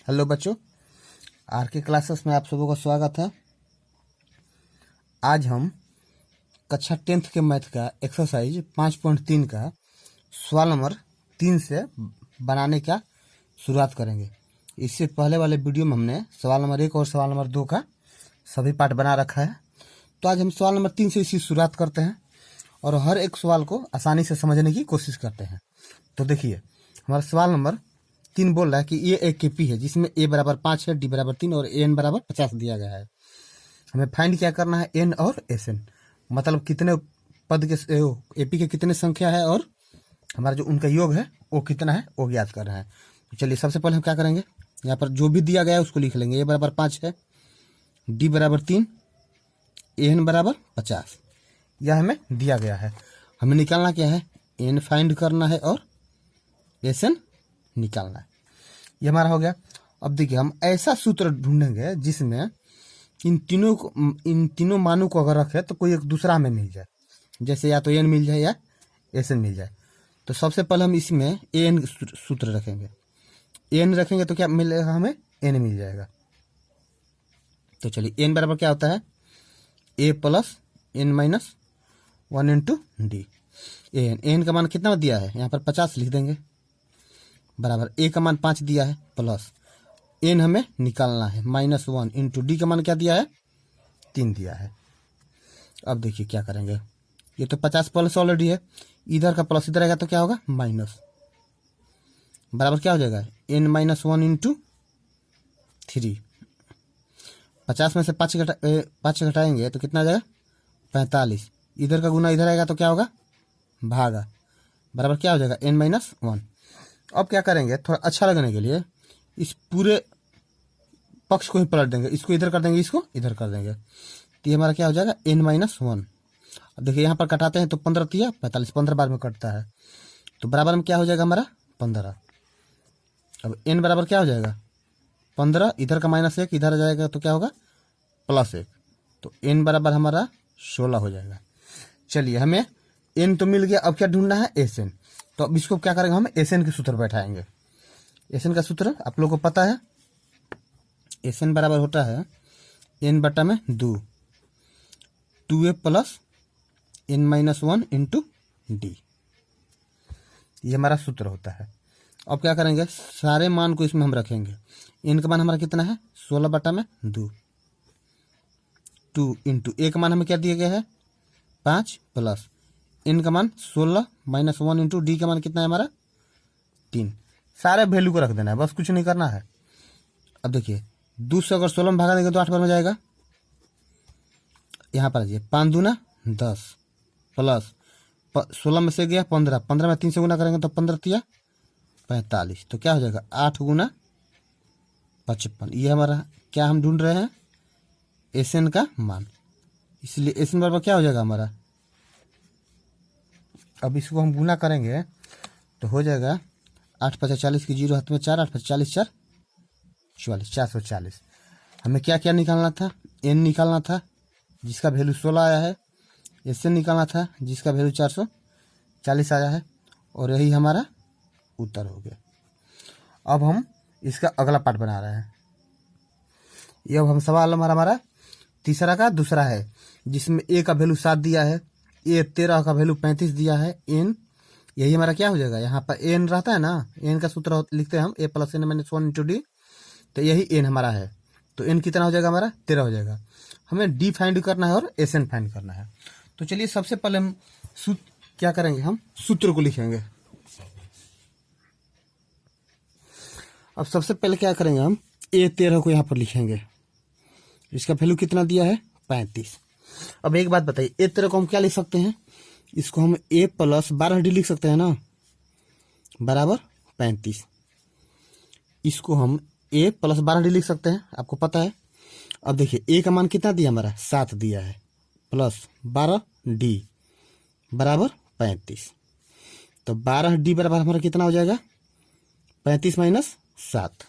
Hello बच्चों, are के classes में आप सबों का स्वागत है। आज हम कक्षा 10th के मैथ का एक्सरसाइज 5.3 का सवाल नंबर 3 से बनाने का शुरुआत करेंगे। इससे पहले वाले वीडियो में हमने सवाल नंबर 1 और सवाल नंबर 2 का सभी पार्ट बना रखा है। तो आज हम सवाल नंबर 3 से इसकी शुरुआत करते हैं और हर एक सवाल को आसानी से समझने की कोशिश करते हैं। तो देखिए, हमारा सवाल नंबर 3 बोल रहा है कि ये एक केपी है जिसमें a बराबर 5 है, d बराबर 3 और an बराबर 50 दिया गया है। हमें फाइंड क्या करना है, n और sn, मतलब कितने पद के एपी के कितने संख्या है और हमारा जो उनका योग है वो कितना है वो ज्ञात करना है। तो चलिए सबसे पहले हम क्या करेंगे, यहाँ पर जो भी दिया गया है उसको लिख लेंगे। a बराबर 5 है, d बराबर 3, an बराबर 50, यह हमें दिया गया है। हमें निकालना क्या है, n फाइंड करना है और sn निकालना है। ये हमारा हो गया। अब देखिए, हम ऐसा सूत्र ढूंढेंगे जिसमें इन तीनों मानों को अगर रखे तो कोई एक दूसरा हमें मिल जाए, जैसे या तो एन मिल जाए या एस एन मिल जाए। तो सबसे पहले हम इसमें एन सूत्र रखेंगे। एन रखेंगे तो क्या मिलेगा, हमें एन मिल जाएगा। तो चलिए, एन बराबर क्या होता है, a plus n minus 1 into d. N का मान कितना दिया है, यहाँ पर 50 लिख देंगे, बराबर ए का मान 5 दिया है प्लस एन हमें निकालना है -1 इंटू डी का मान क्या दिया है, 3 दिया है। अब देखिए क्या करेंगे, ये तो 50 प्लस ऑलरेडी है, इधर का प्लस इधर आएगा तो क्या होगा माइनस, बराबर क्या हो जाएगा n-1 इंटू 3। 50 में से 5 घटाएंगे तो कितना आ जाएगा 45, इधर का गुना इधर आएगा तो क्या होगा भागा, बराबर क्या हो जाएगा n-1। अब क्या करेंगे, थोड़ा अच्छा लगने के लिए इस पूरे पक्ष को ही पलट देंगे, इसको इधर कर देंगे, इसको इधर कर देंगे, तो ये हमारा क्या हो जाएगा n-1। अब देखिए यहाँ पर कटाते हैं तो 15 तिया 45, 15 बार में कटता है, तो बराबर में क्या हो जाएगा हमारा 15। अब n बराबर क्या हो जाएगा 15, इधर का -1 इधर आ जाएगा तो क्या होगा +1, तो n बराबर हमारा 16 हो जाएगा। चलिए, हमें n तो मिल गया, अब क्या ढूंढना है sn। तो अब इसको क्या करेंगे, हम एसएन के सूत्र बैठाएंगे। एसएन का सूत्र आप लोगों को पता है, एसएन बराबर होता है n बटा में 2a plus n-1 into d, ये हमारा सूत्र होता है। अब क्या करेंगे, सारे मान को इसमें हम रखेंगे। n का मान हमारा कितना है 16 बटा में 2 इंटू a का मान हमें क्या दिया गया है 5 प्लस n का मान 16 -1 इंटू डी का मान कितना है हमारा 3। सारे वैल्यू को रख देना है, बस कुछ नहीं करना है। अब देखिए, 2 से अगर 16 में भागा देंगे तो 8 बार में जाएगा, यहाँ पर आइए 5 दूना 10 प्लस 16 में से गया 15, 15 में 3 से गुना करेंगे तो 15 तिया 45, तो क्या हो जाएगा 8 गुना 55। ये हमारा क्या हम ढूंढ रहे हैं एसएन का मान, इसलिए एसएन बराबर क्या हो जाएगा हमारा, अब इसको हम गुना करेंगे तो हो जाएगा 8 × 5 = 40 की 0 हाथ में 4, 8 × 5 = 4 44, 440। हमें क्या क्या निकालना था, n निकालना था जिसका वैल्यू 16 आया है, sn निकालना था जिसका वैल्यू 440 आया है, और यही हमारा उत्तर हो गया। अब हम इसका अगला पार्ट बना रहे हैं। ये अब हम सवाल हमारा तीसरा का दूसरा है, जिसमें a का वैल्यू 7 दिया है, a 13 का वैल्यू 35 दिया है, n यही हमारा क्या हो जाएगा, यहाँ पर n रहता है ना, n का सूत्र लिखते हैं हम a plus n-1 into d, तो यही n हमारा है, तो n कितना हो जाएगा हमारा 13 हो जाएगा। हमें d फाइंड करना है और sn फाइंड करना है। तो चलिए सबसे पहले हम क्या करेंगे, हम सूत्र को लिखेंगे। अब सबसे पहले क्या करेंगे, हम a 13 को यहाँ पर लिखेंगे, इसका वैल्यू कितना दिया है 35। अब एक बात बताइए, a 13 को हम क्या लिख सकते हैं, इसको हम a प्लस 12d लिख सकते हैं ना, बराबर 35। इसको हम a प्लस 12d लिख सकते हैं, आपको पता है। अब देखिए a का मान कितना दिया हमारा 7 दिया है, प्लस 12d बराबर 35, तो 12d बराबर हमारा कितना हो जाएगा 35 माइनस 7,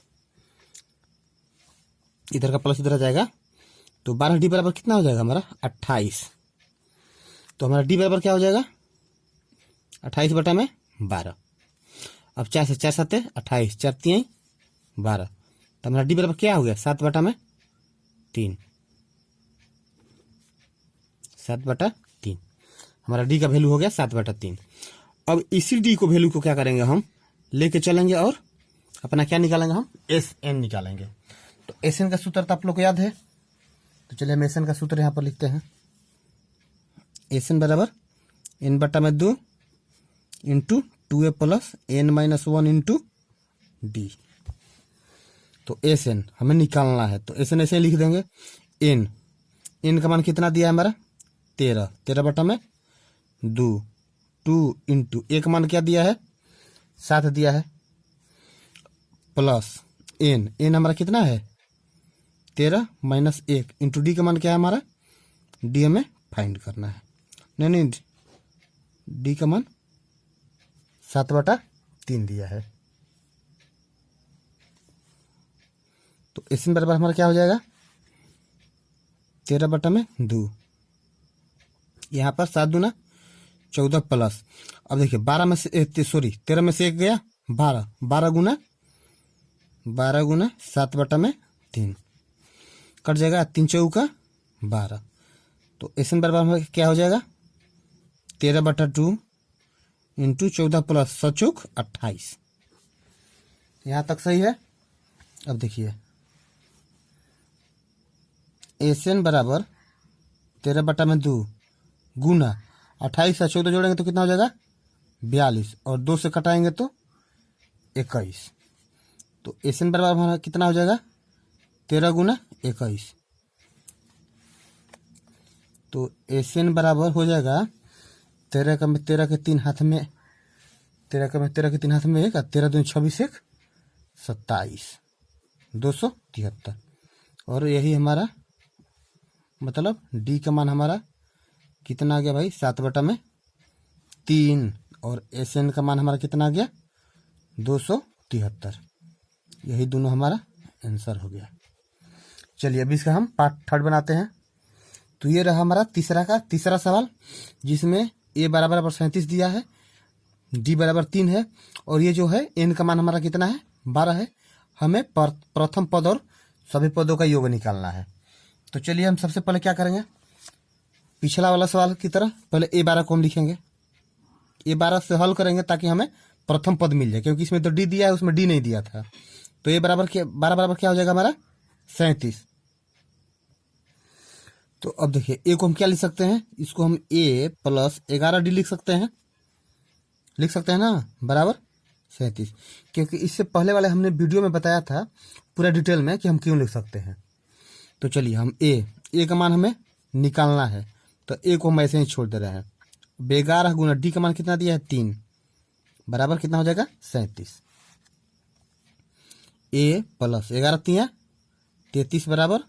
इधर का प्लस इधर आ जाएगा, तो 12d बराबर कितना हो जाएगा हमारा 28, तो हमारा d बराबर क्या हो जाएगा 28 बटा में 12। अब 4 से 4 7 28, 4 3 12, तो हमारा डी बराबर क्या हो गया 7/3, 7/3। हमारा डी का वैल्यू हो गया 7/3। अब इसी डी को वैल्यू को क्या करेंगे, हम लेके चलेंगे और अपना क्या निकालेंगे, हम एस एन निकालेंगे। तो एस एन का सूत्र तो आप लोग को याद है, तो चलिए हम एस एन का सूत्र यहाँ पर लिखते हैं। एस एन बराबर n/2 into 2a plus n-1 into d. तो एस एन हमें निकालना है, तो एस एन ऐसे लिख देंगे। एन का मान कितना दिया है हमारा 13, 13/2, 2 इंटू ए का मान क्या दिया है 7 दिया है, प्लस एन हमारा कितना है 13 माइनस 1 इंटू डी का मान क्या है हमारा, डी हमें फाइंड करना है। नहीं, डी का मान 7/3 दिया है। तो एस एन बराबर हमारा क्या हो जाएगा 13/2, यहाँ पर 7 दूना 14 प्लस, अब देखिए 12 में से 13 में से 1 गया 12, 12 गुना 7/3 कट जाएगा, 3 चौका 12। तो एस एन बराबर हमारा क्या हो जाएगा 13/2 इंटू 14 प्लस 7 चौक 28। यहाँ तक सही है। अब देखिए एस एन बराबर 13/2 गुना 28 से 14 जोड़ेंगे तो कितना हो जाएगा 42, और 2 से कटाएंगे तो 21। तो एस एन बराबर हमारा कितना हो जाएगा 13 गुना 21। तो एस एन बराबर हो जाएगा 13 के 3 हाथ में 1 और 13 दूनी 26 1 27, 273। और यही हमारा मतलब डी का मान हमारा कितना आ गया भाई 7/3, और एस एन का मान हमारा कितना आ गया 273। यही दोनों हमारा आंसर हो गया। चलिए अभी इसका हम पार्ट 3 बनाते हैं। तो ये रहा हमारा तीसरा सवाल, जिसमें ए बराबर 37 दिया है, डी बराबर 3 है, और ये जो है एन का मान हमारा कितना है 12 है। हमें प्रथम पद और सभी पदों का योग निकालना है। तो चलिए हम सबसे पहले क्या करेंगे, पिछला वाला सवाल की तरह पहले A12 को हम लिखेंगे, A12 से हल करेंगे ताकि हमें प्रथम पद मिल जाए, क्योंकि इसमें तो डी दिया है उसमें डी नहीं दिया था। तो A बराबर 12 क्या हो जाएगा हमारा 37। तो अब देखिए ए को हम क्या लिख सकते हैं, इसको हम a प्लस 11d लिख सकते हैं ना, बराबर 37। क्योंकि इससे पहले वाले हमने वीडियो में बताया था पूरा डिटेल में कि हम क्यों लिख सकते हैं। तो चलिए हम ए का मान हमें निकालना है, तो ए को हम ऐसे ही छोड़ दे रहे हैं। 11 गुना डी का मान कितना दिया है 3, बराबर कितना हो जाएगा 37। ए प्लस 11 3 33 बराबर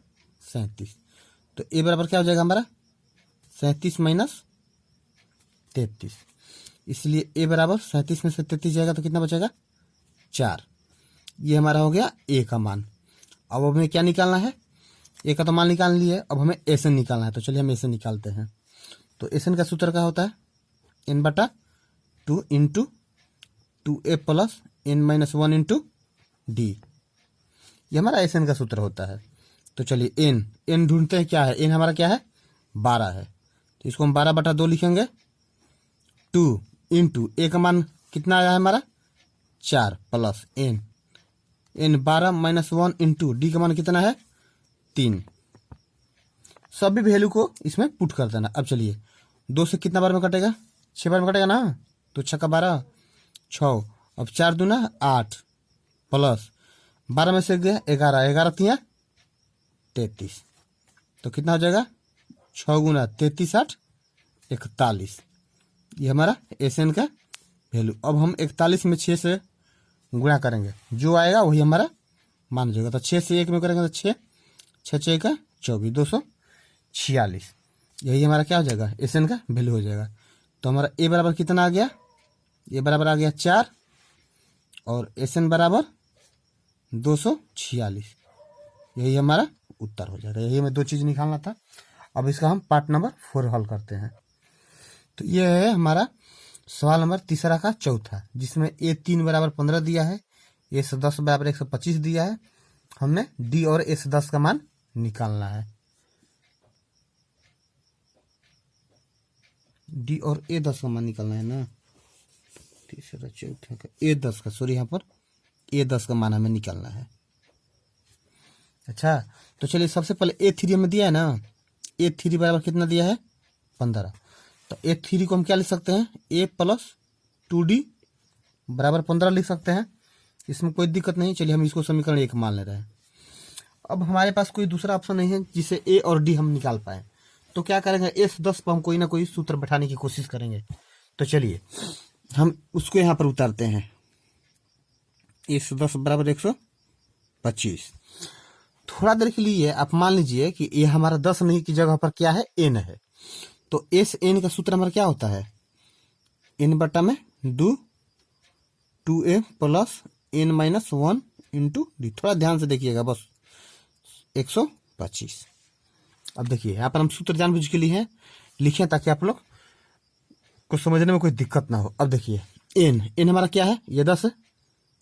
37। तो ए बराबर क्या हो जाएगा हमारा 37 माइनस 33, इसलिए ए बराबर 37 में से 33 जाएगा तो कितना बचेगा 4। ये हमारा हो गया ए का मान। अब हमें क्या निकालना है, ए का तो मान निकाल लिए, अब हमें एस एन निकालना है। तो चलिए हम एस एन निकालते हैं। तो एस एन का सूत्र क्या होता है n/2 into 2a plus n-1 into d. ये हमारा एस एन का सूत्र होता है। तो चलिए एन ढूंढते हैं, क्या है एन हमारा क्या है 12 है, तो इसको हम 12/2 लिखेंगे। 2 इंटू ए का मान कितना आया है हमारा 4 plus n 12 minus 1 into d का मान कितना है 3। सभी वैल्यू को इसमें पुट कर देना। अब चलिए 2 से कितना बार में कटेगा 6 बार में कटेगा ना, तो 6 का 12 6, अब 4 दूना 8 प्लस 12 में से गया 11, 11 3 33, तो कितना हो जाएगा 6 गुना 33 8 41। ये हमारा एस एन का वैल्यू। अब हम 41 में 6 से गुणा करेंगे, जो आएगा वही हमारा मान हो जाएगा। तो 6 से 1 में करेंगे तो 6 6 का 24, 246। यही हमारा क्या हो जाएगा एस एन का वैल्यू हो जाएगा। तो हमारा ए बराबर कितना आ गया, ए बराबर आ गया 4 और एस एन बराबर 246। यही हमारा उत्तर हो जाएगा। यही हमें 2 चीज़ निकालना था। अब इसका हम पार्ट नंबर 4 हल करते हैं। तो यह है हमारा सवाल नंबर तीसरा का चौथा, जिसमें ए 3 बराबर 15 दिया है, ए 10 बराबर 125 दिया है, हमने डी और ए से 10 का मान निकालना है। डी और ए 10 का मान निकालना है ना, तीसरा चौथा का ए 10 का, सॉरी यहाँ पर ए 10 का मान हमें निकालना है। अच्छा, तो चलिए सबसे पहले ए 3 हमें दिया है ना, ए 3 बराबर कितना दिया है 15। तो ए 3 को हम क्या लिख सकते हैं, ए प्लस 2d बराबर 15 लिख सकते हैं, इसमें कोई दिक्कत नहीं। चलिए हम इसको समीकरण 1 मान ले रहे हैं। अब हमारे पास कोई दूसरा ऑप्शन नहीं है जिसे ए और डी हम निकाल पाए, तो क्या करेंगे, इस 10 पर हम कोई ना कोई सूत्र बैठाने की कोशिश करेंगे। तो चलिए हम उसको यहाँ पर उतारते हैं, इस 10 बराबर 125। थोड़ा देर के लिए आप मान लीजिए कि ये हमारा 10 नहीं की जगह पर क्या है, एन है। तो एस एन का सूत्र हमारा क्या होता है, एन बटा में डू 2a plus n minus 1 into d. थोड़ा ध्यान से देखिएगा, बस 125। अब देखिए यहाँ पर हम सूत्र जानबूझ के लिए लिखे ताकि आप लोग को समझने में कोई दिक्कत ना हो। अब देखिए एन एन हमारा क्या है, ये 10 है,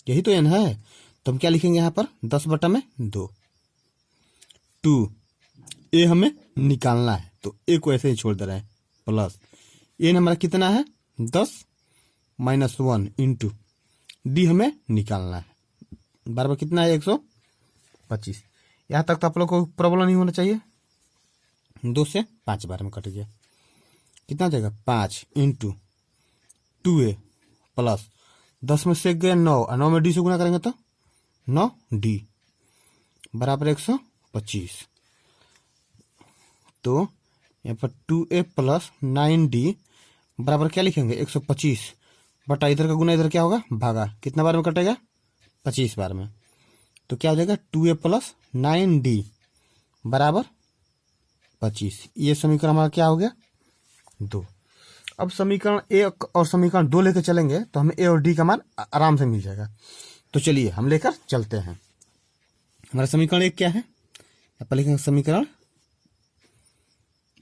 यही तो एन है। तो हम क्या लिखेंगे यहाँ पर 10 बटा में 2, 2 ए हमें निकालना है, तो ए को ऐसे ही छोड़ दे रहे हैं, प्लस एन हमारा कितना है 10 माइनस 1 इंटू डी हमें निकालना है, बराबर कितना है 125। यहाँ तक तो आप लोग को प्रॉब्लम नहीं होना चाहिए। 2 से 5 बार में कट गया, कितना हो जाएगा 5 इंटू 2a प्लस 10 में से गया 9 और 9 में डी से गुना करेंगे तो 9d बराबर 125। तो यहाँ पर 2a प्लस 9d बराबर क्या लिखेंगे 125 बटा इधर का गुना इधर क्या होगा भागा, कितना बार में कटेगा 25 बार में। तो क्या हो जाएगा 2a प्लस 9d बराबर 25। ये समीकरण हमारा क्या हो गया 2। अब समीकरण 1 और समीकरण 2 लेकर चलेंगे तो हमें ए और डी का मान आराम से मिल जाएगा। तो चलिए हम लेकर चलते हैं। हमारा समीकरण 1 क्या है, आप लिखेंगे समीकरण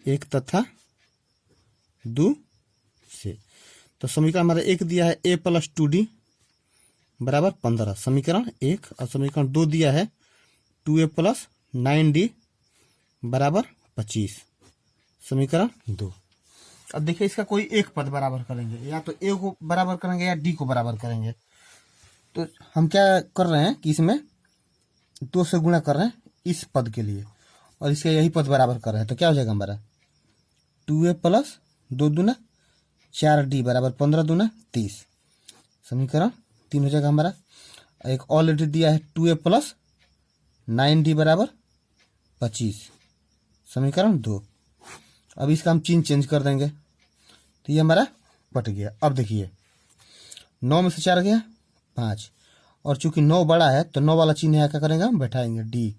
1 तथा 2 से। तो समीकरण हमारा 1 दिया है a प्लस 2d बराबर 15, समीकरण 1। और समीकरण 2 दिया है 2a प्लस 9d बराबर 25, समीकरण 2। अब देखिए इसका कोई एक पद बराबर करेंगे, या तो ए को बराबर करेंगे या डी को बराबर करेंगे। तो हम क्या कर रहे हैं कि इसमें 2 से गुणा कर रहे हैं इस पद के लिए, और इसके यही पद बराबर कर रहे हैं। तो क्या हो जाएगा हमारा 2a प्लस 2 दूना 4d बराबर 15 दूना 30, समीकरण 3 हो जाएगा हमारा। एक ऑलरेडी दिया है 2a प्लस 9d बराबर 25, समीकरण 2। अब इसका हम चिन्ह चेंज कर देंगे, तो ये हमारा कट गया। अब देखिए 9 में से 4 गया 5, और चूंकि 9 बड़ा है तो 9 वाला चिन्ह यहाँ क्या करेंगे हम बैठाएंगे, डी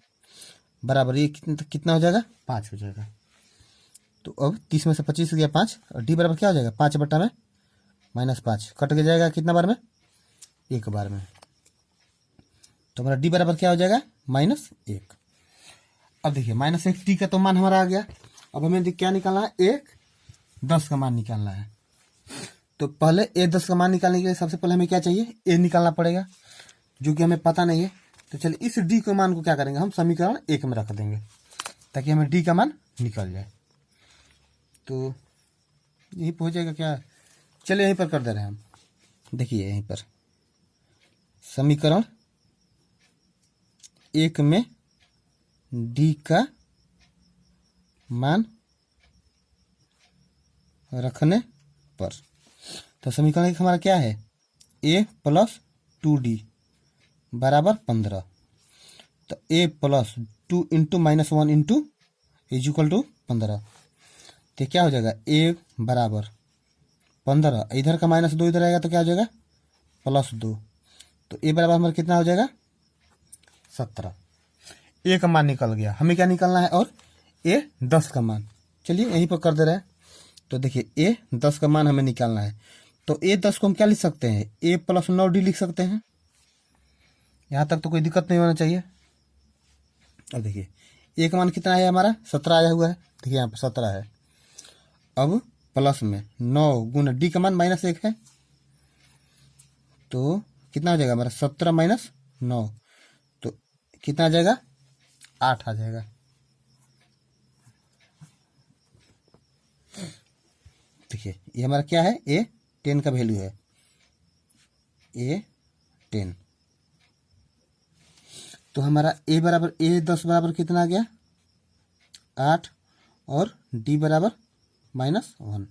बराबर ये कितना हो जाएगा 5 हो जाएगा। तो अब 30 में से 25 गया 5, और डी बराबर क्या हो जाएगा 5 बटा में माइनस 5, कट के जाएगा कितना बार में 1 बार में। तो हमारा डी बराबर क्या हो जाएगा -1। अब देखिए -1 टी का तो मान हमारा आ गया। अब हमें क्या निकालना है, 1 10 का मान निकालना है। तो पहले ए 10 का मान निकालने के लिए सबसे पहले हमें क्या चाहिए, ए निकालना पड़ेगा, जो कि हमें पता नहीं है। तो चलिए इस डी के मान को क्या करेंगे, हम समीकरण 1 में रख देंगे ताकि हमें डी का मान निकल जाए। तो यहीं पर हो जाएगा क्या, चलिए यहीं पर कर दे रहे हैं हम। देखिए यहीं पर समीकरण 1 में डी का मान रखने पर, तो समीकरण 1 हमारा क्या है, a प्लस 2d बराबर 15। तो a plus 2 into -1 into is equal to 15। तो क्या हो जाएगा a बराबर 15, इधर का -2 इधर आएगा तो क्या हो जाएगा +2। तो a बराबर हमारा कितना हो जाएगा 17। a का मान निकल गया, हमें क्या निकालना है, और a 10 का मान। चलिए यहीं पर कर दे रहे हैं। तो देखिए a 10 का मान हमें निकालना है। तो a 10 को हम क्या लिख सकते हैं, a प्लस 9d लिख सकते हैं। यहाँ तक तो कोई दिक्कत नहीं होना चाहिए। अब देखिए a का मान कितना है हमारा 17 आया हुआ है, देखिए यहाँ पर 17 है। अब प्लस में 9 गुना d का मान -1 है, तो कितना हो जाएगा हमारा 17 - 9। तो कितना आ जाएगा, 8 आ जाएगा। देखिए ये हमारा क्या है, A10 का वैल्यू है, A10। तो हमारा A10 बराबर कितना आ गया, 8, और D बराबर -1।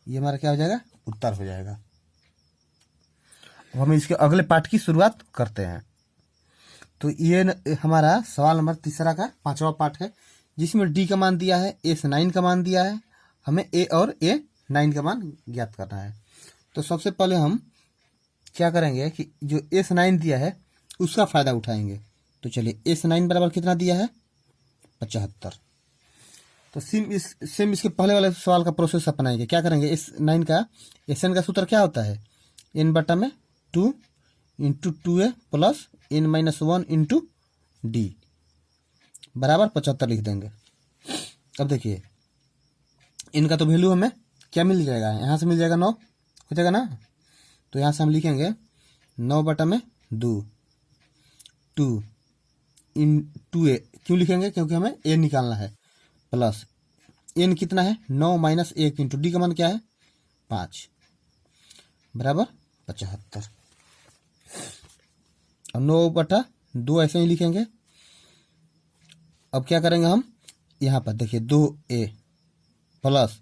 ये हमारा क्या हो जाएगा, उत्तर हो जाएगा। अब हम इसके अगले पार्ट की शुरुआत करते हैं। तो ये हमारा सवाल नंबर तीसरा का 5वां पार्ट है, जिसमें डी का मान दिया है, S9 का मान दिया है, हमें A और A9 का मान ज्ञात करना है। तो सबसे पहले हम क्या करेंगे कि जो S9 दिया है उसका फायदा उठाएंगे। तो चलिए S9 बराबर कितना दिया है, 75। तो सेम इसके पहले वाले सवाल का प्रोसेस अपनाएंगे। क्या करेंगे, S9 का Sn का सूत्र क्या होता है, n/2 × 2a plus n-1 × d बराबर 75 लिख देंगे। अब देखिए इनका तो वैल्यू हमें क्या मिल जाएगा, यहाँ से मिल जाएगा 9 हो जाएगा ना। तो यहाँ से हम लिखेंगे 9/2 2 इन 2a, क्यों लिखेंगे, क्योंकि हमें a निकालना है, प्लस n कितना है 9 - 1 × d का मान क्या है 5 बराबर 75। और 9/2 ऐसे ही लिखेंगे। अब क्या करेंगे हम, यहाँ पर देखिए 2a प्लस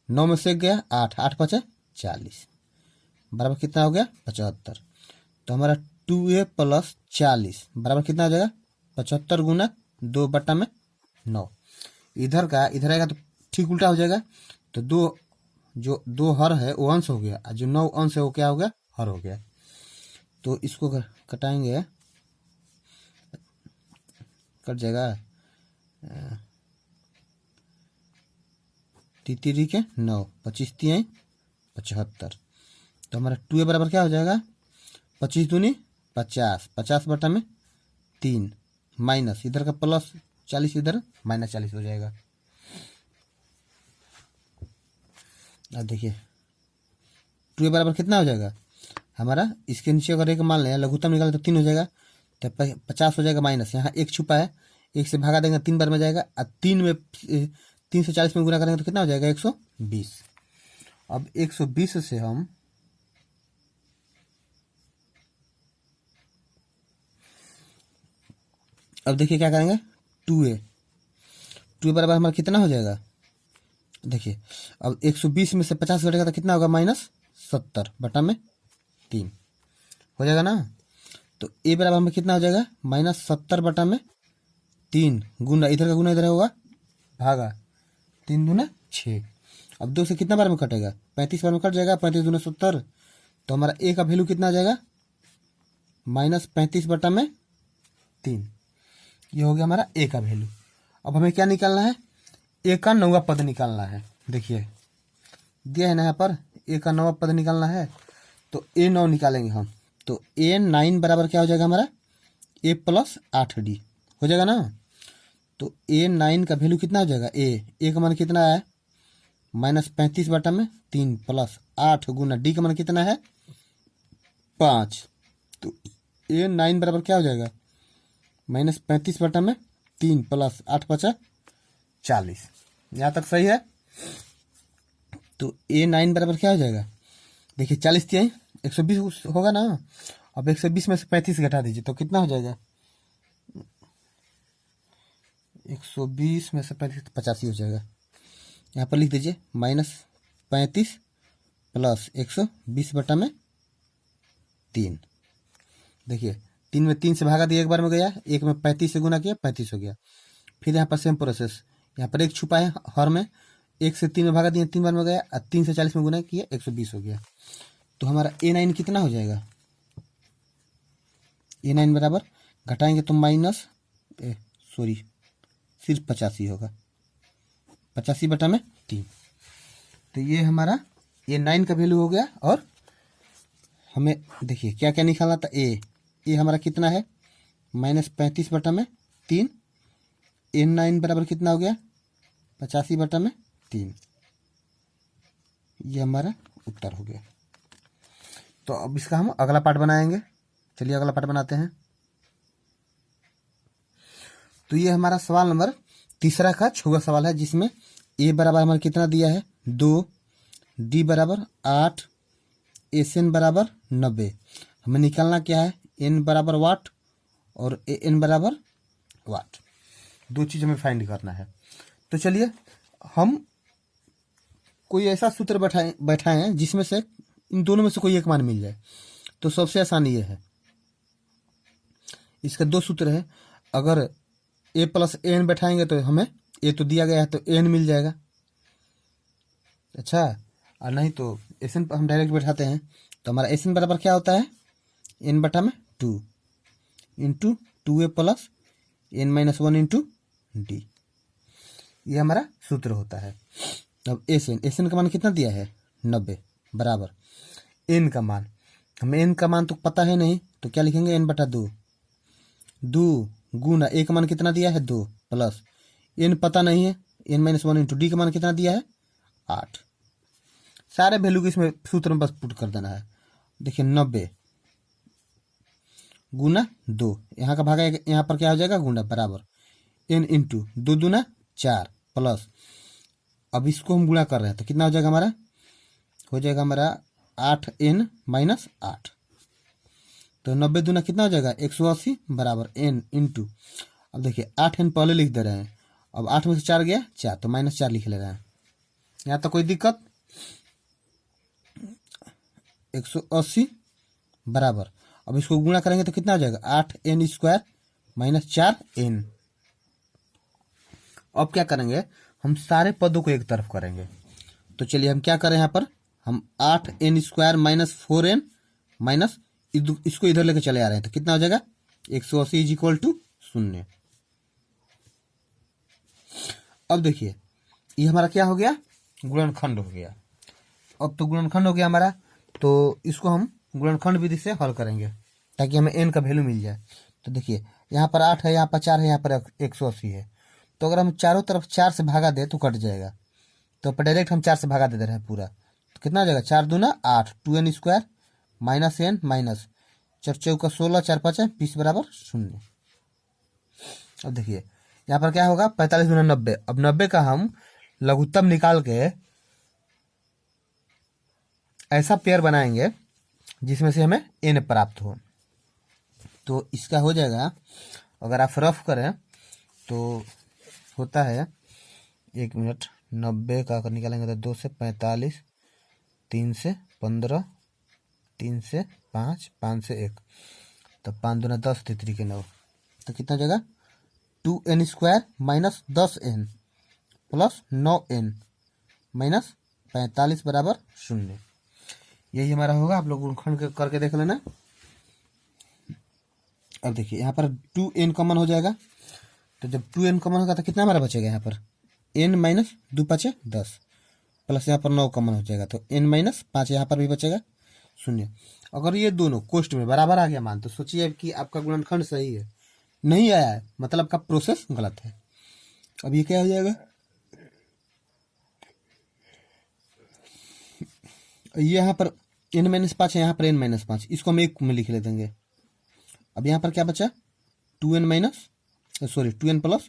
9 में से गया 8, 8 × 5 = 40 बराबर कितना हो गया 75। तो हमारा 2a + 40 बराबर कितना हो जाएगा 75 × 2/9। इधर आएगा तो ठीक उल्टा हो जाएगा। तो जो 2 हर है वो अंश हो गया, और जो 9 अंश है वो क्या हो गया, हर हो गया। तो इसको कटाएंगे, कट जाएगा 3 के 9, 25 × 75। तो हमारा 2a बराबर क्या हो जाएगा 25 दूनी 50, 50/3 माइनस इधर का प्लस 40, इधर -40 हो जाएगा। अब देखिए 2a बराबर कितना हो जाएगा हमारा, इसके नीचे अगर एक मान लें, लघुत्तम निकाले तो 3 हो जाएगा। तो 50 हो जाएगा माइनस, यहाँ 1 छुपा है, 1 से भागा देंगे 3 बार में जाएगा, और 3 से 40 में गुना करेंगे तो कितना हो जाएगा 120। अब 120 से हम अब देखिए क्या करेंगे, 2a बराबर हमारा कितना हो जाएगा, देखिए अब 120 में से 50 घटेगा तो कितना होगा -70/3 हो जाएगा ना। तो a बराबर हमें कितना हो जाएगा -70/3 गुना, इधर का गुना इधर होगा भागा 3 दूना 6। अब 2 से कितना बार में कटेगा 35 बार में कट जाएगा, 35 दूना 70। तो हमारा a का वैल्यू कितना आ जाएगा -35/3। ये हो गया हमारा a का वैल्यू। अब हमें क्या निकालना है, a का 9वां पद निकालना है। देखिए दिया है ना यहाँ पर a का 9वां पद निकालना है, तो A9 निकालेंगे हम। तो A9 बराबर क्या हो जाएगा हमारा a + 8d हो जाएगा ना। तो A9 का वैल्यू कितना हो जाएगा, a का मान कितना है -35/3 प्लस 8 गुना d का मान कितना है 5। तो A9 बराबर क्या हो जाएगा -35/3 प्लस 8 × 5 = 40। यहाँ तक सही है। तो A9 बराबर क्या हो जाएगा, देखिए 40 थी 120 होगा ना। अब 120 में से 35 घटा दीजिए तो कितना हो जाएगा 120 में से 35 85 हो जाएगा। यहाँ पर लिख दीजिए -35 प्लस 120/3। देखिए 3 में 3 से भागा दिया, एक बार में गया, 1 में 35 से गुना किया 35 हो गया। फिर यहाँ पर सेम प्रोसेस, यहाँ पर 1 छुपा है हर में, 1 से 3 में भागा दिया 3 बार में गया, और 3 से 40 में गुना किया 120 हो गया। तो हमारा A9 कितना हो जाएगा, A9 बराबर घटाएंगे तो सिर्फ 85 होगा, 85/3। तो ये हमारा A9 का वैल्यू हो गया। और हमें देखिए क्या क्या निकालना था, ए हमारा कितना है -35/3, N9 बराबर कितना हो गया 85/3। ये हमारा उत्तर हो गया। तो अब इसका हम अगला पार्ट बनाएंगे। चलिए अगला पार्ट बनाते हैं। तो ये हमारा सवाल नंबर तीसरा का छुआ सवाल है, जिसमें ए बराबर हमारा कितना दिया है 2, डी बराबर 8, एस एन बराबर 90। हमें निकालना क्या है, एन बराबर वाट और ए एन बराबर वाट, दो चीज हमें फाइंड करना है। तो चलिए हम कोई ऐसा सूत्र बैठाएं जिसमें से इन दोनों में से कोई एक मान मिल जाए। तो सबसे आसान ये है, इसके दो सूत्र है। अगर ए प्लस एन बैठाएंगे तो हमें ए तो दिया गया है तो एन मिल जाएगा, अच्छा। और नहीं तो एस एन हम डायरेक्ट बैठाते हैं, तो हमारा एस एन बराबर क्या होता है, एन बटा में 2 into 2a plus n minus 1 into d, ये हमारा सूत्र होता है। अब एस एन का मान कितना दिया है 90 बराबर एन का मान, हमें एन का मान तो पता है नहीं, तो क्या लिखेंगे एन बटा 2 गुना ए का मान कितना दिया है 2 प्लस एन पता नहीं है एन माइनस 1 इंटू डी का मान कितना दिया है 8। सारे वैल्यू को इसमें सूत्र में बस पुट कर देना है। देखिए 90 गुना 2, यहाँ का भागा यहाँ पर क्या हो जाएगा गुना बराबर एन इंटू 2 दूना 4 प्लस, अब इसको हम गुणा कर रहे हैं तो कितना हो जाएगा हमारा, हो जाएगा हमारा 8n माइनस 8। तो 90 दूना कितना हो जाएगा 180 बराबर n इंटू, अब देखिए 8n पहले लिख दे रहे हैं, अब 8 में से 4 गया 4 तो माइनस 4 लिख ले रहे हैं। यहाँ तो कोई दिक्कत, 180 बराबर, अब इसको गुणा करेंगे तो कितना हो जाएगा 8n स्क्वायर माइनस 4n। अब क्या करेंगे, हम सारे पदों को एक तरफ करेंगे। तो चलिए हम क्या करें, यहाँ पर हम 8n square minus 4n minus इसको इधर लेके चले आ रहे हैं, तो कितना हो जाएगा 180 इज इक्वल टू 0। अब देखिए ये हमारा क्या हो गया, गुणनखंड हो गया। अब तो गुणनखंड हो गया हमारा, तो इसको हम गुणनखंड विधि से हल करेंगे ताकि हमें n का वैल्यू मिल जाए। तो देखिए यहाँ पर 8 है, यहाँ पर 4 है, यहाँ पर 180 है, तो अगर हम चारों तरफ 4 से भागा दे तो कट जाएगा, तो पर डायरेक्ट हम 4 से भागा दे रहे हैं पूरा, तो कितना हो जाएगा 4 दूना 8 2n square minus n minus 4 चौका 16 4 5 20 बराबर 0। अब देखिए यहाँ पर क्या होगा 45 दूना 90, अब 90 का हम लघुत्तम निकाल के ऐसा पेयर बनाएंगे जिसमें से हमें n प्राप्त हो। तो इसका हो जाएगा, अगर आप रफ करें तो होता है 1 मिनट, 90 का अगर निकालेंगे तो 2 से 45, 3 से 15, 3 से 5, 5 से 1, तो 5 दूना 10 3 के 9, तो कितना हो जाएगा 2n square minus 10n plus 9n minus 45 बराबर 0। यही हमारा होगा, आप लोग गुणनखंड करके देख लेना। अब देखिए यहाँ पर 2n कॉमन हो जाएगा, तो जब 2n कॉमन होगा तो कितना हमारा बचेगा, यहाँ पर n माइनस 2 5 10 प्लस यहाँ पर 9 कॉमन हो जाएगा, तो n माइनस 5 यहाँ पर भी बचेगा 0। अगर ये दोनों कोष्ट में बराबर आ गया मान, तो सोचिए कि आपका गुणनखंड सही है, नहीं आया है मतलब का प्रोसेस गलत है। अब ये क्या हो जाएगा, ये यहाँ पर n माइनस 5 है, यहाँ पर n माइनस 5, इसको हम 1 में लिख ले देंगे। अब यहाँ पर क्या बचा 2n plus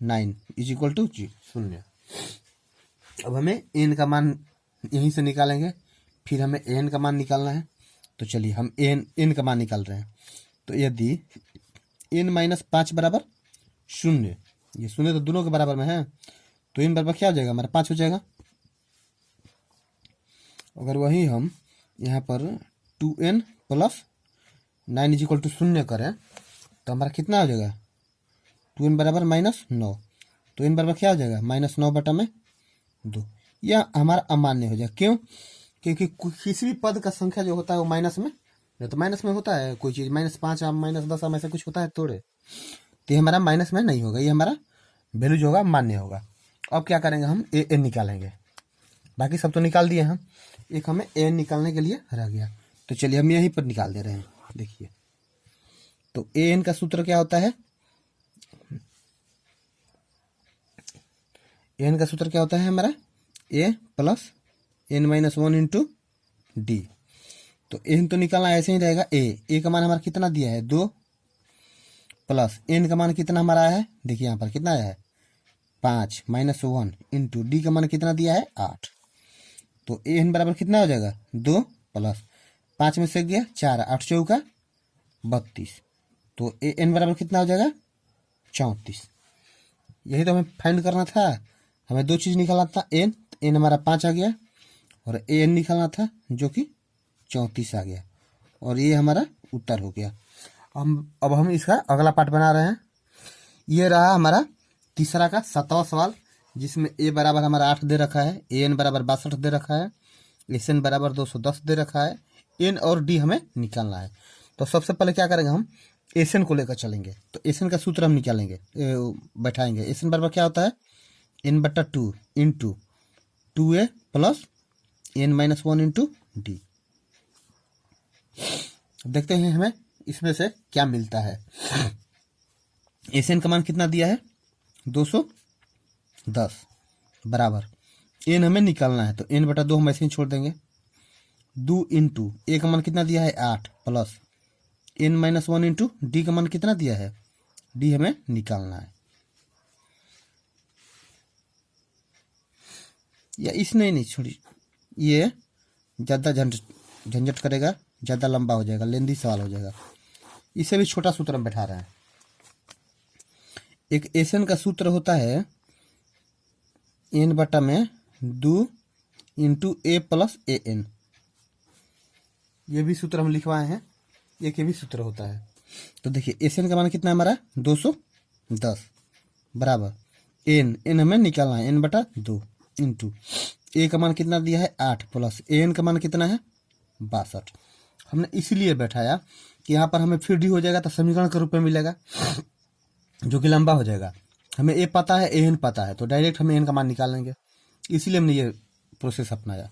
9 is equal to 0। अब हमें n का मान यहीं से निकालेंगे, फिर हमें n का मान निकालना है। तो चलिए हम n का मान निकाल रहे हैं। तो यदि n माइनस 5 बराबर 0, ये 0 तो दोनों के बराबर में है, तो n बराबर क्या हो जाएगा हमारा 5 हो जाएगा। अगर वही हम यहाँ पर 2n plus 9 is equal to 0 करें तो हमारा कितना हो जाएगा 2n बराबर माइनस 9, तो n बराबर क्या हो जाएगा माइनस 9 बटा में 2। यह हमारा अमान्य हो जाएगा, क्यों, क्योंकि किसी भी पद का संख्या जो होता है वो माइनस में, तो माइनस में होता है कोई चीज़, माइनस 5 माइनस 10 ऐसा कुछ होता है थोड़े, तो ये हमारा माइनस में नहीं होगा, ये हमारा वैल्यू जो होगा मान्य होगा। अब क्या करेंगे हम n निकालेंगे, बाकी सब तो निकाल दिए हम, एक हमें n निकालने के लिए रह गया, तो चलिए हम यहीं पर निकाल दे रहे हैं। देखिए तो an का सूत्र क्या होता है, n का सूत्र क्या होता है हमारा a plus n minus 1 into d. तो n तो निकालना ऐसे ही रहेगा, a का मान हमारा कितना दिया है 2 प्लस एन का मान कितना हमारा आया है, देखिए यहाँ पर कितना आया है 5 माइनस 1 इंटू डी का मान कितना दिया है 8। तो ए एन बराबर कितना हो जाएगा 2 प्लस 5 में से गया 4, 8 चौका 32। तो ए एन बराबर कितना हो जाएगा 34। यही तो हमें फाइंड करना था, हमें दो चीज़ निकालना था, एन एन हमारा 5 आ गया और ए एन निकालना था जो कि 34 आ गया और ये हमारा उत्तर हो गया। अब हम इसका अगला पार्ट बना रहे हैं। ये रहा हमारा तीसरा का 7वां सवाल, जिसमें ए बराबर हमारा 8 दे रखा है, ए एन बराबर 62 दे रखा है, एस एन बराबर 210 दे रखा है, एन और डी हमें निकालना है। तो सबसे पहले क्या करेंगे, हम एस एन को लेकर चलेंगे। तो एस एन का सूत्र हम निकालेंगे, बैठाएंगे। एस एन बराबर क्या होता है एन बट्टा 2 into 2a plus n minus 1 into d. देखते हैं हमें इसमें से क्या मिलता है। एस एन का मान कितना दिया है 210 बराबर एन हमें निकालना है, तो एन बटा 2 हम ऐसे ही छोड़ देंगे। 2 इंटू ए का मान कितना दिया है 8 plus n minus 1 into d का मान कितना दिया है, डी हमें निकालना है। या इसने नहीं छोड़ी, ये ज़्यादा झंझट करेगा, ज़्यादा लंबा हो जाएगा, लेंदी सवाल हो जाएगा। इसे भी छोटा सूत्र हम बैठा रहे हैं। एक एस एन का सूत्र होता है एन बटा में 2 into A plus A N. ये भी सूत्र हम लिखवाए हैं, एक ये भी सूत्र होता है। तो देखिए एस एन का मान कितना है हमारा 210 बराबर एन हमें निकालना है, एन बटा 2 इंटू ए का मान कितना दिया है 8 प्लस ए एन का मान कितना है 62। हमने इसीलिए बैठाया कि यहाँ पर हमें फिर डी हो जाएगा तो समीकरण के रूप में मिलेगा, जो कि लंबा हो जाएगा। हमें ए पता है, ए एन पता है, तो डायरेक्ट हम एन का मान निकाल लेंगे। इसीलिए हमने ये प्रोसेस अपनाया।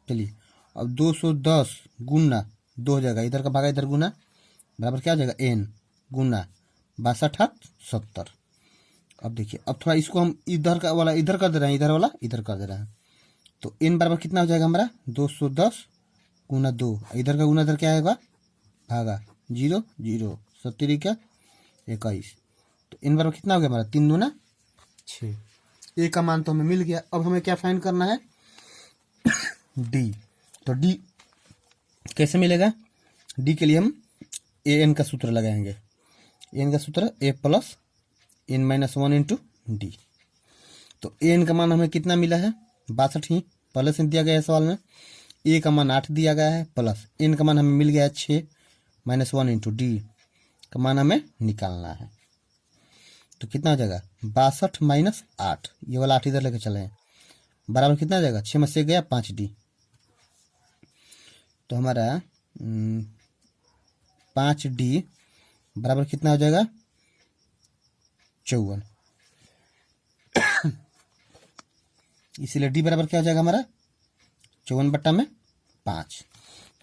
चलिए अब 210 गुना 2 हो जाएगा, इधर का भागा इधर गुना, बराबर क्या हो जाएगा एन गुना 62 70। अब देखिए, अब थोड़ा इसको हम इधर का वाला इधर कर दे रहे हैं, इधर वाला इधर कर दे रहे हैं। तो एन बराबर कितना हो जाएगा हमारा 210 गुना 2, इधर का गुना इधर क्या आएगा भागा 0 0 70 का 21। तो एन बराबर कितना हो गया हमारा 3 दूना 6। ए का मान तो हमें मिल गया। अब हमें क्या फाइंड करना है डी। तो डी कैसे मिलेगा, डी के लिए हम ए एन का सूत्र लगाएंगे। एन का सूत्र a plus n minus 1 into d. तो एन का मान हमें कितना मिला है 62 ही पहले से दिया गया है सवाल में। ए का मान 8 दिया गया है प्लस एन का मान हमें मिल गया है 6 माइनस 1 इंटू डी का मान हमें निकालना है। तो कितना हो जाएगा 62 माइनस 8, ये वाला 8 इधर लेके चले हैं, बराबर कितना हो जाएगा 6 में से गया 5 डी। तो हमारा 5 डी बराबर कितना हो जाएगा 54। इसीलिए डी बराबर क्या हो जाएगा हमारा 54 बट्टा में 5।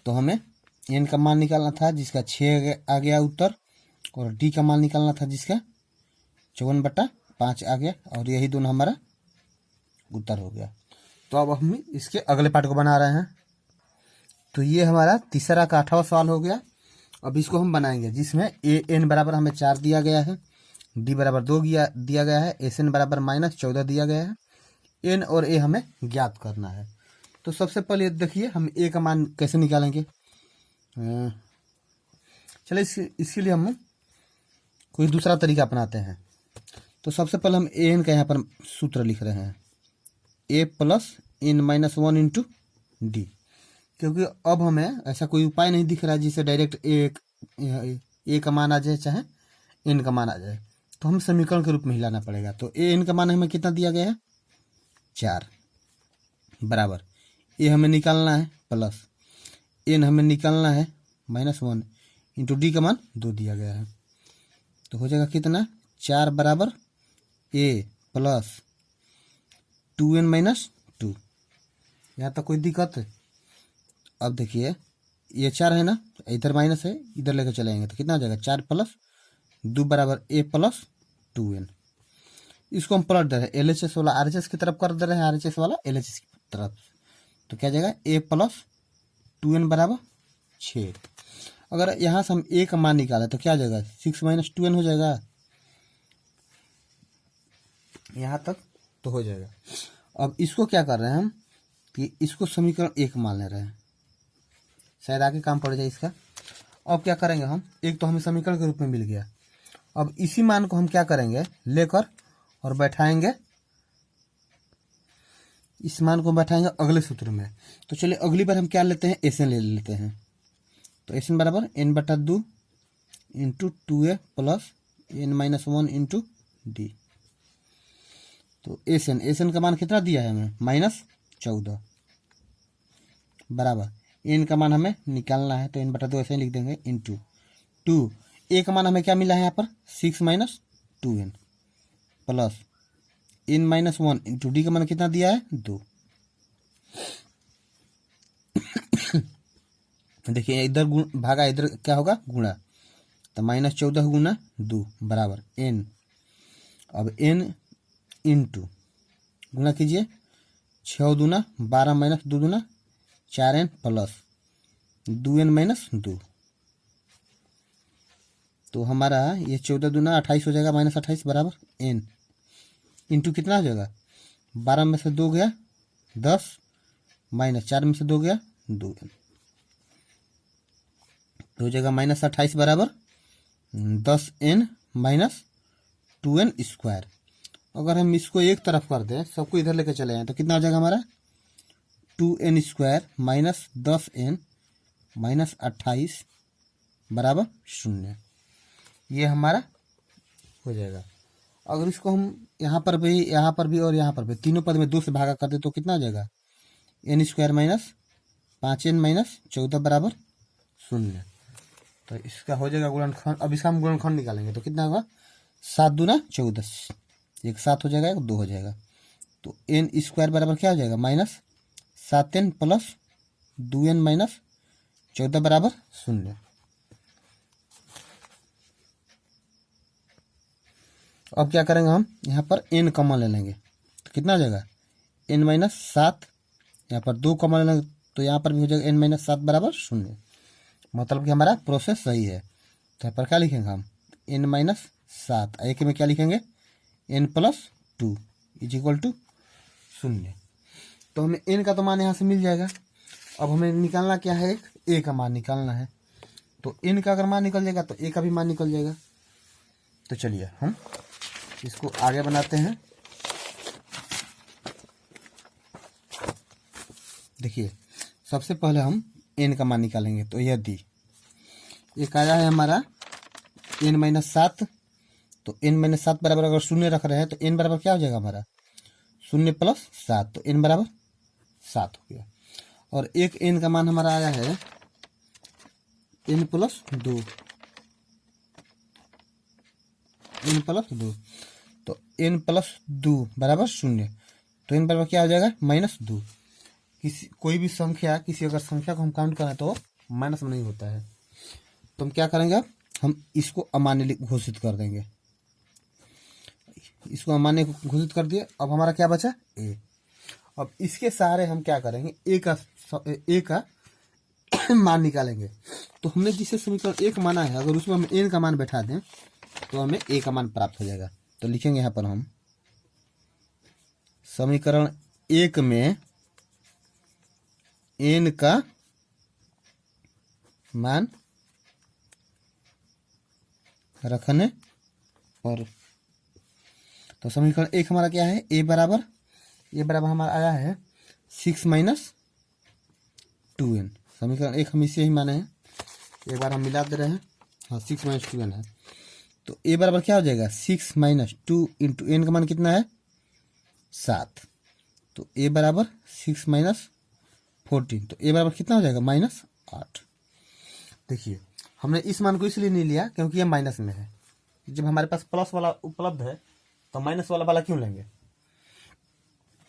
तो हमें एन का मान निकालना था जिसका 6 आ गया उत्तर, और डी का मान निकालना था जिसका 54 बट्टा 5 आ गया, और यही दोनों हमारा उत्तर हो गया। तो अब हम इसके अगले पार्ट को बना रहे हैं। तो ये हमारा तीसरा का 8वां सवाल हो गया। अब इसको हम बनाएंगे, जिसमें ए एन बराबर हमें 4 दिया गया है, डी बराबर 2 दिया गया है, एस एन बराबर -14 दिया गया है, एन और ए हमें ज्ञात करना है। तो सबसे पहले देखिए हम ए का मान कैसे निकालेंगे। चलिए इसके लिए हम कोई दूसरा तरीका अपनाते हैं। तो सबसे पहले हम ए एन का यहाँ पर सूत्र लिख रहे हैं, a plus n minus 1 into d, क्योंकि अब हमें ऐसा कोई उपाय नहीं दिख रहा है जिससे डायरेक्ट ए का मान आ जाए चाहे एन का मान आ जाए, तो हम समीकरण के रूप में हिलाना पड़ेगा। तो ए एन का मान हमें कितना दिया गया है 4 बराबर ए हमें निकालना है प्लस एन हमें निकालना है -1 इंटू डी का मान 2 दिया गया है। तो हो जाएगा कितना 4 बराबर ए प्लस 2n माइनस 2। यहाँ तक कोई दिक्कत है? अब देखिए ये 4 है ना, इधर माइनस है, इधर लेकर चले आएंगे तो कितना हो जाएगा 4 प्लस 2 बराबर ए प्लस 2n। इसको हम पलट दे रहे हैं, LHS वाला RHS की तरफ कर दे रहे हैं, RHS वाला LHS की तरफ। तो क्या जाएगा ए प्लस 2n बराबर 6। अगर यहाँ से हम ए का मान निकालें तो क्या आ जाएगा, 6 माइनस 2n हो जाएगा, यहाँ तक तो हो जाएगा। अब इसको क्या कर रहे हैं हम कि इसको समीकरण 1 मान ले रहे हैं, शायद आगे काम पड़ जाए इसका। अब क्या करेंगे हम, एक तो हमें समीकरण के रूप में मिल गया, अब इसी मान को हम क्या करेंगे लेकर और बैठाएंगे, इस मान को बैठाएंगे अगले सूत्र में। तो चलिए अगली बार हम क्या लेते हैं, एस एन ले लेते हैं। तो एस एन बराबर n बटा 2 into 2a plus n minus 1 into d. तो एस एन का मान कितना दिया है हमें, -14 बराबर n का मान हमें निकालना है, तो n बटा 2 ऐसे ही लिख देंगे इंटू 2, a का मान हमें क्या मिला है यहाँ पर 6 minus 2n plus n minus 1 into d का मान कितना दिया है 2। देखिए इधर भागा इधर क्या होगा गुणा, तो -14 गुना 2 बराबर n। अब n इंटू गुना कीजिए, 6 दूना 12 माइनस 2 दूना 4n प्लस 2n माइनस 2, तो हमारा ये 14 दूना 28 हो जाएगा, -28 बराबर n इंटू कितना हो जाएगा, 12 में से 2 गया 10 माइनस 4 में से 2 गया 2n, तो हो जाएगा -28 बराबर 10n माइनस 2n स्क्वायर। अगर हम इसको एक तरफ कर दें, सबको इधर लेके चले जाएं, तो कितना हो जाएगा हमारा 2n square minus 10n minus 28 बराबर 0, ये हमारा हो जाएगा। अगर इसको हम यहाँ पर भी और यहाँ पर भी तीनों पद में 2 से भागा कर दे तो कितना हो जाएगा, n square minus 5n minus 14 बराबर 0, तो इसका हो जाएगा गुणनखंड। अब इसका हम गुणनखंड निकालेंगे तो कितना होगा, 7 दूना 14, एक 7 हो जाएगा एक 2 हो जाएगा, तो n स्क्वायर बराबर क्या हो जाएगा -7n प्लस 2n माइनस 14 बराबर 0। अब क्या करेंगे हम, यहाँ पर n कॉमन ले लेंगे तो कितना हो जाएगा n माइनस 7, यहाँ पर 2 कॉमन ले लेंगे तो यहाँ पर भी हो जाएगा n माइनस 7 बराबर 0, मतलब कि हमारा प्रोसेस सही है। तो यहाँ पर क्या लिखेंगे हम n माइनस 7, एक में क्या लिखेंगे n plus 2 is equal to 0, तो हमें n का तो मान यहाँ से मिल जाएगा। अब हमें निकालना क्या है, एक a का मान निकालना है, तो n का अगर मान निकल जाएगा तो a का भी मान निकल जाएगा। तो चलिए हम इसको आगे बनाते हैं। देखिए सबसे पहले हम n का मान निकालेंगे, तो यदि एक आया है हमारा n माइनस 7, तो n माइनस 7 बराबर अगर 0 रख रहे हैं तो n बराबर क्या हो जाएगा हमारा 0 प्लस 7, तो n बराबर 7 हो गया। और एक n का मान हमारा आया है n प्लस 2, n प्लस 2, तो n प्लस 2 बराबर 0, तो n बराबर क्या हो जाएगा -2। कोई भी संख्या, किसी अगर संख्या को हम काउंट करें तो माइनस में नहीं होता है, तो हम क्या करेंगे, हम इसको अमान्य घोषित कर देंगे, इसको अमान्य घोषित कर दिए। अब हमारा क्या बचा a। अब इसके सहारे हम क्या करेंगे, a का मान निकालेंगे। तो हमने जिसे समीकरण 1 माना है, अगर उसमें हम n का मान बैठा दें तो हमें a का मान प्राप्त हो जाएगा। तो लिखेंगे यहाँ पर हम समीकरण 1 में n का मान रखने पर, तो समीकरण 1 हमारा क्या है, a बराबर हमारा आया है 6 माइनस 2n। समीकरण 1 हम इसे ही माने हैं, एक बार हम मिला दे रहे हैं, हाँ 6 माइनस 2n है, तो a बराबर क्या हो जाएगा 6 माइनस 2 इंटू n का मान कितना है 7, तो a बराबर 6 माइनस 14, तो a बराबर कितना हो जाएगा -8। देखिए हमने इस मान को इसलिए नहीं लिया क्योंकि ये माइनस में है, जब हमारे पास प्लस वाला उपलब्ध है तो माइनस वाला क्यों लेंगे।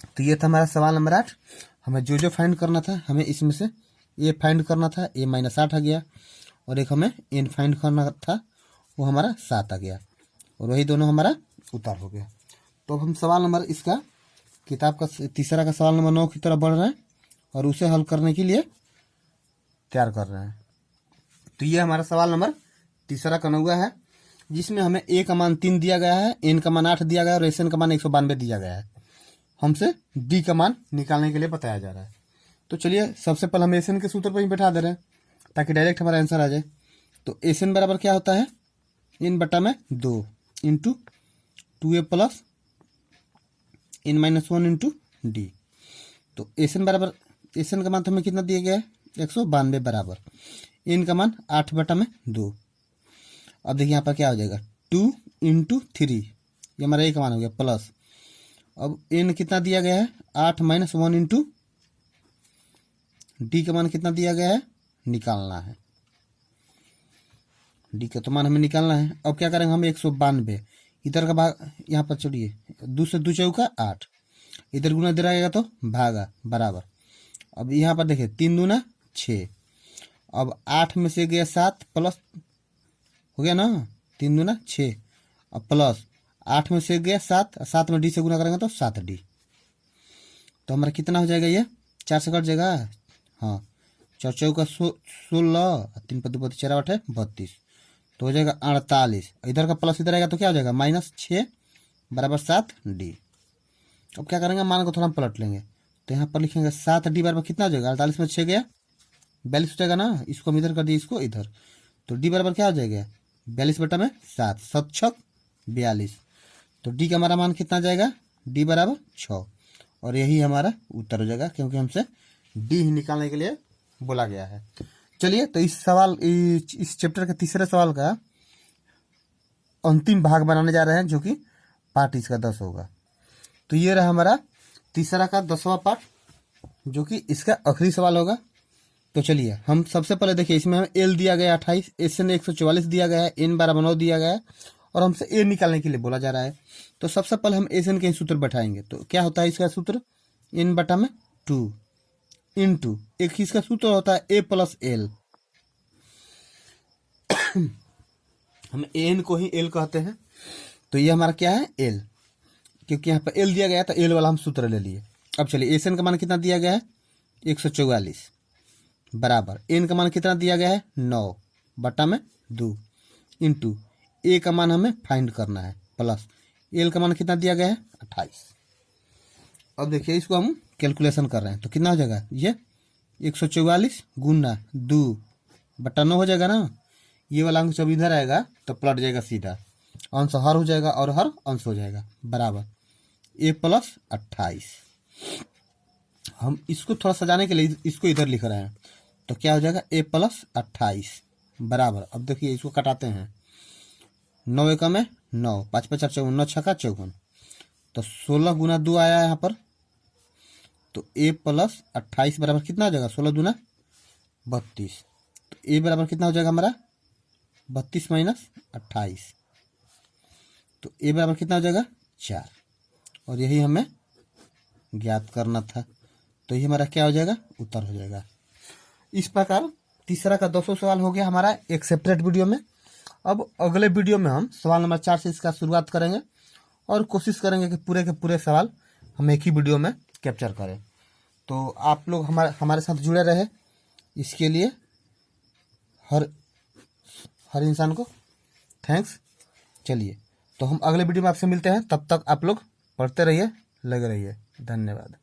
तो ये था हमारा सवाल नंबर 8। हमें जो फाइंड करना था, हमें इसमें से a फाइंड करना था, a -8 आ गया, और एक हमें n फाइंड करना था, वो हमारा 7 आ गया, और वही दोनों हमारा उत्तर हो गया। तो अब हम सवाल नंबर इसका किताब का तीसरा का सवाल नंबर 9 की तरफ बढ़ रहे हैं और उसे हल करने के लिए तैयार कर रहे हैं। तो ये हमारा सवाल नंबर तीसरा का नौवा है, जिसमें हमें ए का मान 3 दिया गया है, एन का मान 8 दिया गया है और एस एन का मान 192 दिया गया है। हमसे डी का मान निकालने के लिए बताया जा रहा है। तो चलिए सबसे पहले हम एस एन के सूत्र पर ही बैठा दे रहे हैं ताकि डायरेक्ट हमारा आंसर आ जाए। तो एस एन बराबर क्या होता है, एन बटा में 2 into 2a plus n-1 into d. तो एस एन बराबर, एस एन का मान तो हमें कितना दिया गया है 192 बराबर एन का मान 8 बटा में 2। अब देखिए यहाँ पर क्या हो जाएगा 2 इंटू 3, ये हमारा ए का मान हो गया प्लस, अब एन कितना दिया गया है 8 माइनस 1 इंटू डी का मान कितना दिया गया है, निकालना है डी का तो मान हमें निकालना है। अब क्या करेंगे हम 192 इधर का भाग यहाँ पर छोड़िए, 2 से 2 चौका 8, इधर गुना दे रहेगा तो भागा बराबर। अब यहाँ पर देखिए 3 दूना 6, अब 8 में से गया 7 प्लस हो गया ना, 3 दूना 6 अब प्लस 8 में से गया 7, 7 में डी से गुना करेंगे तो 7d। तो हमारा कितना हो जाएगा, ये 4 से कट जाएगा, हाँ 4 चौका 16, 3 पत्ती 4 8 32, तो हो जाएगा 48। इधर का प्लस इधर आएगा तो क्या हो जाएगा -6 बराबर 7d। अब क्या करेंगे, मान को थोड़ा हम पलट लेंगे, तो यहाँ पर लिखेंगे 7d बराबर कितना हो जाएगा, 48 में 6 गया 42 हो जाएगा ना, इसको हम इधर कर दिए, इसको इधर, तो डी बराबर क्या हो जाएगा 42 बटा में 7, 7 छक 42। तो डी का हमारा मान कितना जाएगा, डी बराबर 6, और यही हमारा उत्तर हो जाएगा क्योंकि हमसे डी ही निकालने के लिए बोला गया है। चलिए तो इस चैप्टर के तीसरे सवाल का अंतिम भाग बनाने जा रहे हैं, जो कि पार्ट इसका 10 होगा। तो ये रहा हमारा तीसरा का 10वां पार्ट, जो कि इसका आखिरी सवाल होगा। तो चलिए हम सबसे पहले देखिए, इसमें हमें एल दिया गया 28, एस एन 144 दिया गया है, एन बराबर 9 दिया गया है और हमसे ए निकालने के लिए बोला जा रहा है। तो सबसे पहले हम एस एन के सूत्र बैठाएंगे। तो क्या होता है इसका सूत्र, एन बटा में 2 इंटू एक इसका सूत्र होता है ए प्लस एल, हम एन को ही एल कहते हैं। तो ये हमारा क्या है एल, क्योंकि यहाँ पर एल दिया गया तो एल वाला हम सूत्र ले लिए। अब चलिए एस एन का मान कितना दिया गया है 144 बराबर एन का मान कितना दिया गया है 9 बटा में 2 इंटू ए का मान हमें फाइंड करना है प्लस एल का मान कितना दिया गया है 28। अब देखिए इसको हम कैलकुलेशन कर रहे हैं तो कितना हो जाएगा, ये 144 गुना 2 बटा 9 हो जाएगा ना, ये वाला अंक जब इधर आएगा तो पलट जाएगा सीधा, अंश हर हो जाएगा और हर अंश हो जाएगा बराबर ए प्लस 28। हम इसको थोड़ा सजाने के लिए इसको इधर लिख रहे हैं, तो क्या हो जाएगा ए प्लस 28 बराबर, अब देखिए इसको कटाते हैं, 9 एकम में 9, 5 5 54, 9 छक्का 54, तो 16 गुना 2 आया यहाँ पर, तो ए प्लस 28 बराबर कितना हो जाएगा 16 दूना 32, तो ए बराबर कितना हो जाएगा हमारा 32 माइनस 28, तो ए बराबर कितना हो जाएगा 4, और यही हमें ज्ञात करना था। तो ये हमारा क्या हो जाएगा उत्तर हो जाएगा। इस प्रकार तीसरा का 200 सवाल हो गया हमारा एक सेपरेट वीडियो में। अब अगले वीडियो में हम सवाल नंबर 4 से इसका शुरुआत करेंगे और कोशिश करेंगे कि पूरे के पूरे सवाल हम एक ही वीडियो में कैप्चर करें। तो आप लोग हमारे साथ जुड़े रहे, इसके लिए हर इंसान को थैंक्स। चलिए तो हम अगले वीडियो में आपसे मिलते हैं, तब तक आप लोग पढ़ते रहिए, लगे रहिए, धन्यवाद।